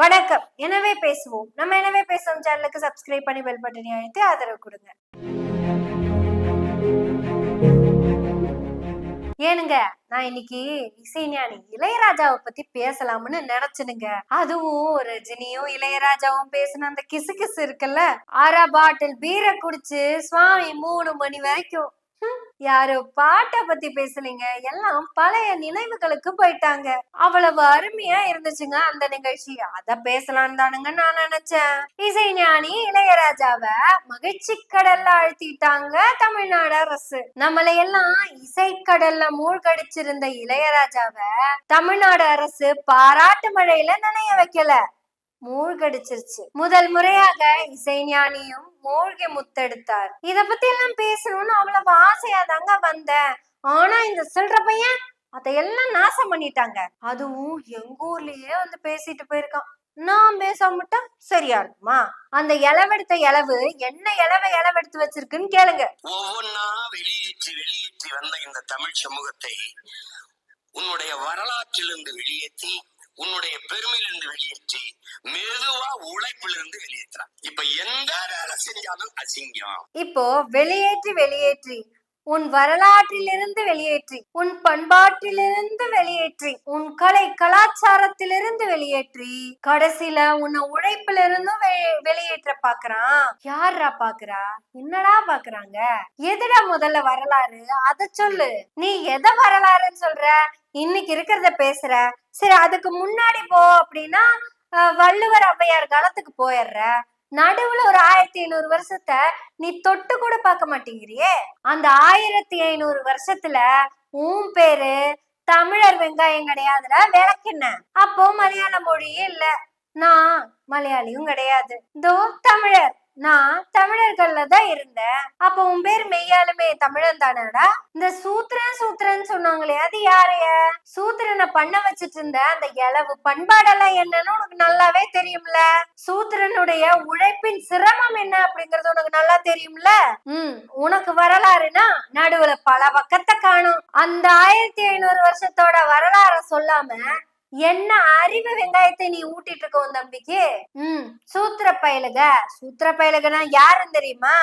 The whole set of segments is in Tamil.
வணக்கம். எனவே பேசுவோம். நம்ம எனவே பேசுவோம் சேனலுக்கு சப்ஸ்கிரைப் பண்ணி பெல் பட்டனை அழுத்தி ஆதரவு கொடுங்க. ஏனுங்க, நான் இன்னைக்கு இசைஞானி இளையராஜாவை பத்தி பேசலாம்னு நினைச்சனுங்க. அதுவும் ரஜினியும் இளையராஜாவும் பேசின அந்த கிசு கிசு இருக்குல்ல, அரை பாட்டில் பீரை குடிச்சு சுவாமி 3 மணி வரைக்கும் யாரு பாட்டை பத்தி பேசலீங்க, எல்லாம் பழைய நினைவுகளுக்கு போயிட்டாங்க. அவ்வளவு அருமையா இருந்துச்சுங்க அந்த நிகழ்ச்சி. அத பேசலான்னு தானுங்க நான் நினைச்சேன். இசைஞானி இளையராஜாவ மகிழ்ச்சி கடல்ல அழுத்திட்டாங்க தமிழ்நாடு அரசு. நம்மளை எல்லாம் இசைக்கடல்ல மூழ்கடிச்சிருந்த இளையராஜாவ தமிழ்நாடு அரசு பாராட்டு மழையில நனைய வைக்கல, மூழ்கடிச்சிருச்சு. முதல் முறையாக இசைஞானியும் மூழ்கி முத்தெடுத்தார். இத பத்தி எல்லாம் பேசணும்னு அவ்வளவு ஆசையா தாங்க வந்தேன். ஆனா இந்த சில்ற பையன் அதையெல்லாம் நாசம் பண்ணிட்டாங்க. அதுவும் எங்க ஊர்லயே வந்து பேசிட்டு போயிருக்கான். நான் பேசாமட்டா சரியா இருக்குமா? அந்த இளவெடுத்த இளவு என்ன இளவெடுத்து வச்சிருக்குன்னு கேளுங்க. ஒவ்வொன்னா வெளியேற்றி வந்த இந்த தமிழ் சமூகத்தை உன்னுடைய வரலாற்றிலிருந்து வெளியேற்றி, உன்னுடைய பெருமையிலிருந்து வெளியேற்றி, மெதுவா உழைப்பிலிருந்து வெளியேற்றான். இப்ப எந்த வேலை செஞ்சாலும் அசிங்கம். இப்போ வெளியேற்றி உன் வரலாற்றிலிருந்து வெளியேற்றி, உன் பண்பாட்டிலிருந்து வெளியேற்றி, உன் கலை கலாச்சாரத்திலிருந்து வெளியேற்றி, கடைசியில உன்னை உழைப்புல இருந்தும் வெளியேற்ற பாக்குறான். யாரா பாக்குறா? என்னடா பாக்குறாங்க? எதுடா முதல்ல வரலாறு? அத சொல்லு. நீ எதை வரலாறுன்னு சொல்ற? இன்னைக்கு இருக்கிறத பேசுற. சரி, அதுக்கு முன்னாடி போ அப்படின்னா வள்ளுவர் ஔவையார் காலத்துக்கு போயிடுற. நடுவுல ஒரு 1500 வருஷத்தை நீ தொட்டு கூட பார்க்க மாட்டேங்கிறியே. அந்த 1500 வருஷத்துல உன் பேரு தமிழர் வெங்காயம் கிடையாதுல, விளக்குன. அப்போ மலையாள மொழியே இல்ல, நான் மலையாளியும் கிடையாது. தோ தமிழர், நான் தமிழர்கள்ல தான் இருந்தேன். அப்ப உன் பேர் மெய்யாலுமே தமிழன் தானடா? இந்த சூத்திரன் சொன்னாங்களே, அது யாரைய? சூத்திரனை பண்ண வச்சிட்டு இருந்த அந்த இளவு பண்பாடெல்லாம் என்னன்னு உனக்கு நல்லாவே தெரியும்ல. சூத்திரனுடைய உழைப்பின் சிரமம் என்ன அப்படிங்கறது உனக்கு நல்லா தெரியும்ல. உனக்கு வரலாறுனா நடுவுல பல பக்கத்தை காணும். அந்த 1500 வருஷத்தோட வரலாற சொல்லாம என்ன அறிவு வெங்காயத்தை நீ ஊட்டிட்டு இருக்க உன் தம்பிக்கு? சூத்திர பயலுகனா யாருன்னு தெரியுமா?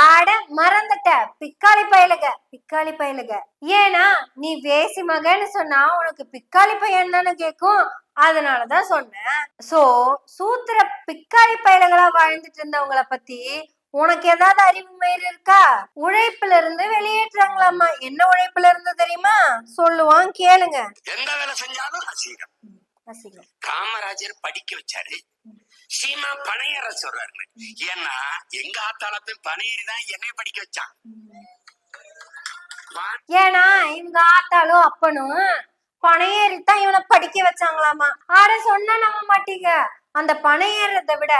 ஆட மறந்துட்ட, பிக்காளி பயலுக. ஏன்னா நீ வேசி மகன்னு சொன்னா உனக்கு பிக்காளி பையன் தானே கேக்கும், அதனாலதான் சொன்னேன். சோ சூத்திர பிக்காளி பயலுகளா வாழ்ந்துட்டு இருந்தவங்கள பத்தி உனக்கு ஏதாவது அறிவு மயிர் இருக்கா? உழைப்புல இருந்து வெளியேற்றாங்களாமா. என்ன உழைப்புல இருந்து தெரியுமா? சொல்லுவான், கேளுங்க. எந்த வேலை செஞ்சாலும் அசிங்கம். காமராஜர் படிக்க வச்சாரு, சீமா பனையேற சொல்றாரு. ஏன்னா எங்க ஆத்தால போய் பனையேறிதான் என்னைய படிக்க வச்சான். ஏன்னா இவங்க ஆத்தாலும் அப்பனும் பனையேறித்தான் இவனை படிக்க வச்சாங்களாமா. ஆட சொன்னா நம்ப மாட்டீங்க. அந்த பனையேறதை விட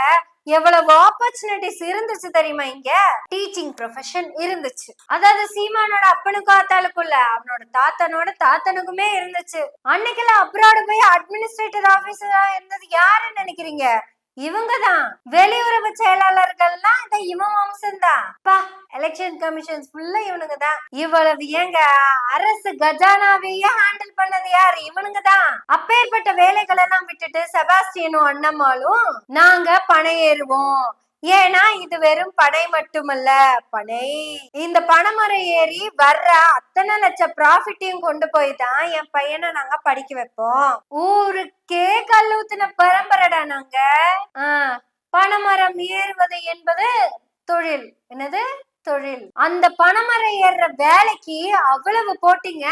எவ்வளவு ஆப்பர்ச்சுனிட்டிஸ் இருந்துச்சு தெரியுமா? இங்க டீச்சிங் ப்ரொஃபஷன் இருந்துச்சு. அதாவது சீமானோட அப்பனுக்கும் ஆத்தாளுக்குள்ள அவனோட தாத்தனுக்குமே இருந்துச்சு. அன்னைக்கெல்லாம் அப்ராடு போய் அட்மினிஸ்ட்ரேட்டிவ் ஆபீசரா இருந்தது யாருன்னு நினைக்கிறீங்க? இவங்கதான். வெளியுறவு செயலாளர்கள்லாம் இந்த இவன் வம்சம்தான். எலெக்ஷன் கமிஷன்ஸ் ஃபுல்லா இவனுங்க தான். இவ்வளவு ஏங்க அரசு கஜானாவையே ஹேண்டில் பண்ணது யாரு? இவனுங்க தான். அப்பேற்பட்ட வேலைகள் எல்லாம் விட்டுட்டு செபாஸ்டியனும் அண்ணம்மாளும் நாங்க பனையேறுவோம். ஏன்னா இது வெறும் பனை மட்டுமல்ல, பனை. இந்த பனைமரம் ஏறி வர்ற அத்தனை லட்சம் ப்ராஃபிட்டையும் கொண்டு போய் தான் என் பையனை நாங்க படிக்க வைப்போம். ஊருக்கே கல்லூத்தின பரம்பரைடா நாங்க. பனைமரம் ஏறுவது என்பது தொழில். என்னது தொழில்? அந்த பனைமரம் ஏறுற வேலைக்கு அவ்வளவு போட்டிங்க.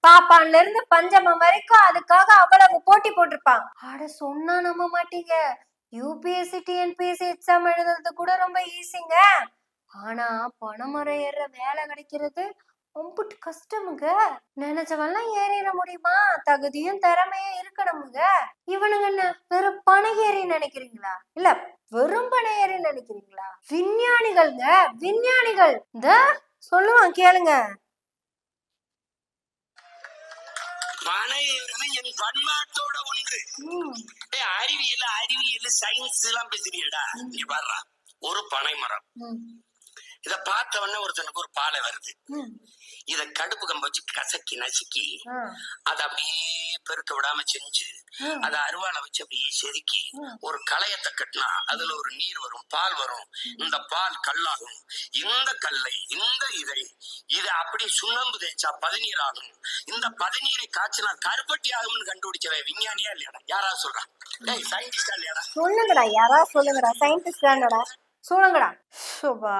பாப்பான்ல இருந்து பஞ்சமம் வரைக்கும் அதுக்காக அவ்வளவு போட்டி போட்டிருப்பான். ஆட சொன்னா நம்ப மாட்டீங்க. யூபிஎஸ்சி டிஎன்பிஎஸ்சி எக்ஸாம் எழுதுறது கூட ரொம்ப ஈஸிங்க. ஆனா பனைமரம் ஏறுற வேலை கிடைக்கிறது ரொம்ப கஷ்டமுங்க. நினைச்சவெல்லாம் ஏறிட முடியுமா? தகுதியும் திறமையும் இருக்கணுமுங்க. இவனுங்க என்ன வெறும் பனையேறி நினைக்கிறீங்களா? இல்ல வெறும் பனையேறி நினைக்கிறீங்களா? விஞ்ஞானிகள்ங்க, விஞ்ஞானிகள். இந்த சொல்லுவான், கேளுங்க. என் பண்பாட்டோட ஒன்று. அறிவியல் சயின்ஸ் எல்லாம் பேசுறியடா. நீ வர்ற ஒரு பனை மரம் இத பார்த்த உடனே ஒருத்தனுக்கு ஒரு பாலை வருது. இத கடுப்பு கம்ப வச்சு கசக்கி நசுக்கி அத அப்படியே பெருக்க விடாம செஞ்சு அத அருவாளை வச்சு அப்படியே செதுக்கி ஒரு களையத்தை கட்டினா அதுல ஒரு நீர் வரும், பால் வரும். இந்த பால் கல்லாகும். இந்த கல்லை இந்த இதை அப்படி சுண்ணாம்பு தேய்ச்சா பதநீர் ஆகும். இந்த பதநீரை காய்ச்சினா கருப்பட்டி ஆகும்னு கண்டுபிடிச்சவ விஞ்ஞானியா இல்லையாடா? யாராவது சொல்றா? டேய் சயின்டிஸ்டா இல்லையாடா? சொல்லுங்கடா, யாராவது சொல்லுங்கடா. சயின்டிஸ்ட் தானடா, சொல்லுங்கடா. சுபா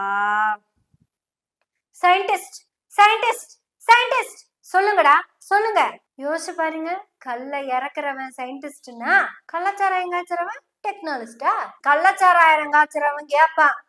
சயின்டிஸ்ட் சயின்டிஸ்ட் சயின்டிஸ்ட் சொல்லுங்கடா, சொல்லுங்க. யோசிச்சு பாருங்க, கல்ல இறக்குறவன் சயின்டிஸ்ட்னா கள்ளச்சாராயம் காய்ச்சறவன் டெக்னாலஜிஸ்டா? கள்ளச்சாராயம் காய்ச்சறவன் கேப்பான்.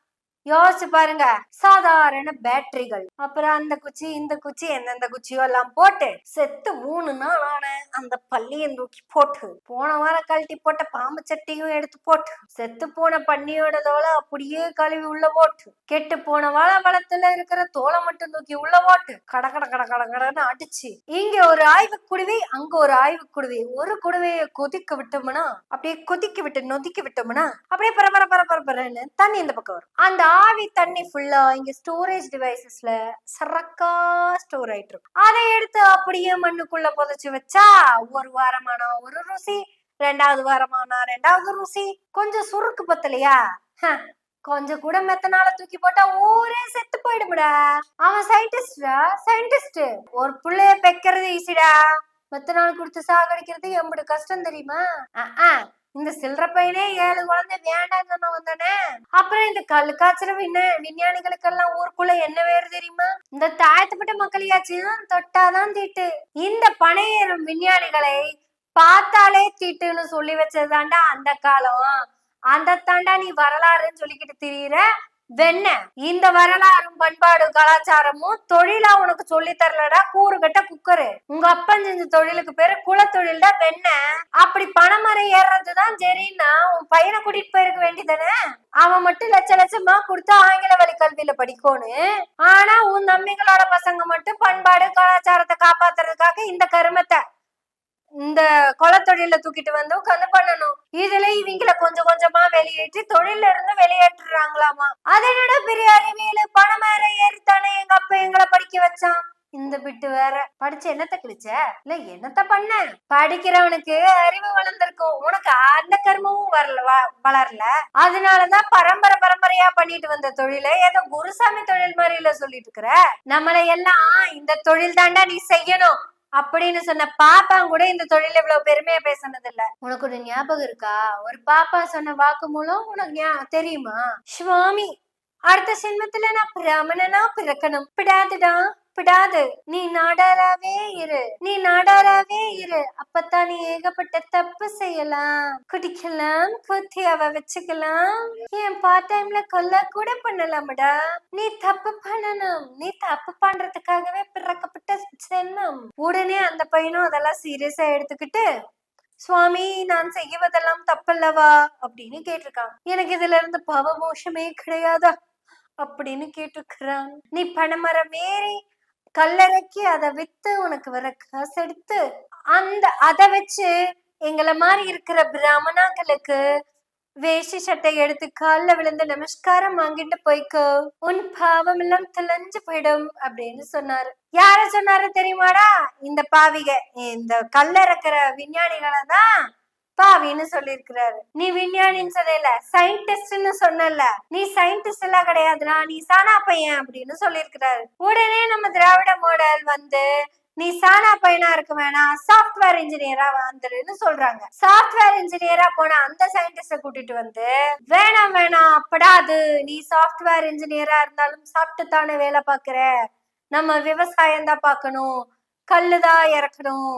யோசிச்சு பாருங்க, சாதாரண பேட்டரிகள், அப்புறம் அந்த குச்சி இந்த குச்சி எந்தெந்த குச்சியோ எல்லாம் போட்டு செத்து 3 நாள் ஆன அந்த பள்ளியும் தூக்கி போட்டு, போன வாரம் கழட்டி போட்ட பாம்பு சட்டியும் எடுத்து போட்டு, செத்து போன பன்னியோட தோலை அப்படியே கழுவி உள்ள போட்டு, கெட்டு போன வாழைப்பழத்துல இருக்கிற தோலை மட்டும் தூக்கி உள்ள போட்டு கட கட கட கட கடன்னு அடிச்சு, இங்க ஒரு ஆய்வு குடுவி அங்க ஒரு ஆய்வு குடுவி, ஒரு குடுவையை கொதிக்க விட்டோம்னா அப்படியே கொதிக்க விட்டு நொதிக்க விட்டோம்னா அப்படியே பரபர பரபரன்னு தண்ணி இந்த பக்கம் வரும். அந்த ஆவி தண்ணி ஃபுல்லா இங்க ஸ்டோரேஜ் டிவைசஸ்ல சரக்கா ஸ்டோர் ஆயிட்டு இருக்கும். அதை எடுத்து அப்படியே மண்ணுக்குள்ள புதைச்சு வச்சா ஒரு வாரமானா ஒரு ருசி, 2வது வாரமானா 2வது ருசி. கொஞ்சம் சுருக்கு பத்தலையா, கொஞ்சம் கூட மெத்தனால தூக்கி போட்டா ஊரே செத்து போயிடும்டா. அவன் சயின்டிஸ்டா, சயின்டிஸ்ட். ஒரு புள்ளைய பெக்கிறது ஈஸிடா, மெத்தனால கொடுத்து சாகடிக்கிறது எம்பது கஷ்டம் தெரியுமா? இந்த சில்லற பையனே 7 குழந்தை வேண்டாம் சொன்னவன் தானே. அப்புறம் இந்த கல்லு காய்ச்சற விஞ்ஞானிகளுக்கெல்லாம் ஊருக்குள்ள என்ன வேறு தெரியுமா? இந்த தாழ்த்தப்பட்ட மக்களையாச்சும் தொட்டாதான் தீட்டு. இந்த பனையேறும் விஞ்ஞானிகளை பார்த்தாலே தீட்டுன்னு சொல்லி வச்சதுதாண்டா அந்த காலம். அந்த தாண்டா நீ வரலாறுன்னு சொல்லிக்கிட்டு திரியிற வெண்ண. இந்த வரலாறும் பண்பாடு கலாச்சாரமும் தொழிலா உனக்கு சொல்லி தரலடா கூறுகட்ட குக்கரு. உங்க அப்பன் செஞ்ச தொழிலுக்கு பேரு குலத்தொழில்டா வெண்ண. அப்படி பணமரம் ஏறுறதுதான் சரின்னா உன் பையனை கூட்டிட்டு போயிருக்க வேண்டியதானே. அவன் மட்டும் லட்ச லட்சமா கொடுத்து ஆங்கில வழி கல்வியில படிக்கணும். ஆனா உன் தம்பிகளோட பசங்க மட்டும் பண்பாடு கலாச்சாரத்தை காப்பாத்துறதுக்காக இந்த கருமத்தை இந்த கொலத்தொழில தூக்கிட்டு வந்து உட்காந்து பண்ணணும். இதுல இவங்கள கொஞ்சம் கொஞ்சமா வெளியேற்றி தொழில இருந்து வெளியேற்றுறாங்களாமா. அது என்னடா பெரிய அறிவியல், பணம் வேற ஏறித்தானே எங்க அப்பா எங்களை படிக்க வச்சான். இந்த பிட்டு வேற படிச்சு என்னத்த கிழிச்ச? இல்ல என்னத்த பண்ண? படிக்கிறவனுக்கு அறிவு வளர்ந்திருக்கும், உனக்கு அந்த கர்மமும் வளரல. அதனாலதான் பரம்பரை பரம்பரையா பண்ணிட்டு வந்த தொழில ஏதோ குருசாமி தொழில் மாதிரி இல்ல சொல்லிட்டு இருக்கிற. நம்மளை எல்லாம் இந்த தொழில் தாண்டா நீ செய்யணும் அப்படின்னு சொன்ன பாப்பா கூட இந்த தொழில் இவ்வளவு பெருமையா பேசினது இல்ல. உனக்கு ஒரு ஞாபகம் இருக்கா? ஒரு பாப்பா சொன்ன வாக்கு மூலம் உனக்கு தெரியுமா? சுவாமி, அடுத்த ஜென்மத்துல நான் பிராமணனா பிறக்கணும். பிடாதுடா பிடாது. நீ நாடாராவே இரு, நீ நாடாராவே இரு. அப்பத்தான் நீ ஏகப்பட்ட தப்பு செய்யலாம், குடிக்கலாம், குத்தியாவ வச்சுக்கலாம், என் பார்ட் டைம்ல கொல்ல கூட பண்ணலாம்டா. நீ தப்பு பண்ணணும், நீ தப்பு பண்றதுக்காகவே பிறக்கப்பட்ட ஜென்மம். உடனே அந்த பையனும் அதெல்லாம் சீரியஸா எடுத்துக்கிட்டு, சுவாமி நான் செய்வதெல்லாம் தப்பல்லவா அப்படின்னு கேட்டிருக்கான். எனக்கு இதுல இருந்து பாவமோஷமே கிடையாதா அப்படின்னு கேட்டிருக்கிறான். நீ பனைமரம் ஏறி கல்லறைக்கு அதை வித்து உனக்கு வர காசு எடுத்து அதை வச்சு எங்களை மாதிரி இருக்கிற பிராமணாக்களுக்கு வேஷ்டி சட்டை எடுத்து காலில் விழுந்து நமஸ்காரம் வாங்கிட்டு போய்க்கோ, உன் பாவம் எல்லாம் தெளிஞ்சு போயிடும் அப்படின்னு சொன்னாரு. யார சொன்னாரு தெரியுமாடா? இந்த பாவிக, இந்த கல்ல இருக்கிற விஞ்ஞானிகளை தான் பாவின்னு சொல்லிருக்கிறாரு. நீ விஞ்ஞானின்னு சொல்லல, சயின்டிஸ்ட்னு சொன்னல. நீ சயின்டிஸ்ட் எல்லாம் கிடையாதுடா, நீ சானா பையன் அப்படின்னு சொல்லிருக்கிறாரு. உடனே நம்ம திராவிட மாடல் வந்து நீ சானா பையனா இருக்க வேணாம், சாஃப்ட்வேர் இன்ஜினியரா வந்துருன்னு சொல்றாங்க. சாஃப்ட்வேர் இன்ஜினியரா போனா அந்த சயின்டிஸ்ட கூட்டிட்டு வந்து வேணாம் வேணாம் அப்படாது, நீ சாஃப்ட்வேர் இன்ஜினியரா இருந்தாலும் சாப்பிட்டு தானே வேலை பாக்குற, நம்ம விவசாயம் தான் பார்க்கணும், கல்லுதான் இறக்கணும்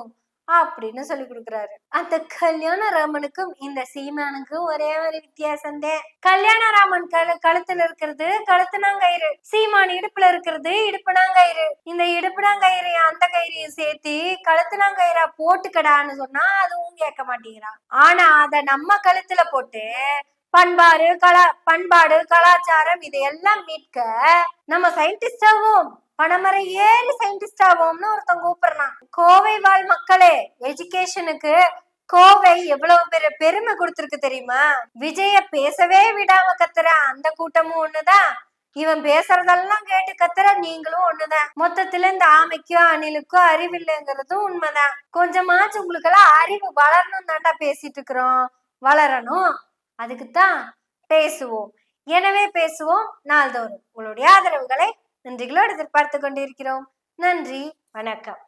அப்படின்னு சொல்லி கொடுக்குறாரு. அந்த கல்யாணராமனுக்கும் இந்த சீமானுக்கும் ஒரே ஒரு வித்தியாசம்தான். கல்யாணராமன் கழுத்துல இருக்கிறது கழுத்துனாங்கயிறு, சீமான் இடுப்புல இருக்கிறது இடுப்புனாங்கயிறு. இந்த இடுப்புனாங்கயிறையும் அந்த கயிறையும் சேர்த்து கழுத்துனாங்கயிறா போட்டுக்கடான்னு சொன்னா அதுவும் கேட்க மாட்டேங்கிறான். ஆனா அத நம்ம கழுத்துல போட்டு பண்பாடு கலாச்சாரம் இதையெல்லாம் மீட்க நம்ம சயின்டிஸ்டாவும் பணமரை ஏறி சயின்டிஸ்ட் ஆகும்னு ஒருத்தன் கூப்பிடுறான். கோவை வாழ் மக்களே, எஜுகேஷனுக்கு கோவை எவ்வளவு பெரிய பெருமை கொடுத்திருக்கு தெரியுமா? விஜய பேசவே விடாம கத்துற அந்த கூட்டமும் ஒண்ணுதான், இவன் பேசுறதெல்லாம் கேட்டு கத்துற நீங்களும் ஒண்ணுதான். மொத்தத்துல இந்த ஆமைக்கோ அணிலுக்கோ அறிவு இல்லைங்கிறதும் உண்மைதான். கொஞ்சமாச்சும் உங்களுக்கு எல்லாம் அறிவு வளரணும் தாண்டா பேசிட்டு இருக்கிறோம். வளரணும், அதுக்குத்தான் பேசுவோம். எனவே பேசுவோம் நாள்தோறும். உங்களுடைய ஆதரவுகளை நன்றிகளோடு எதிர்பார்த்து கொண்டிருக்கிறோம். நன்றி, வணக்கம்.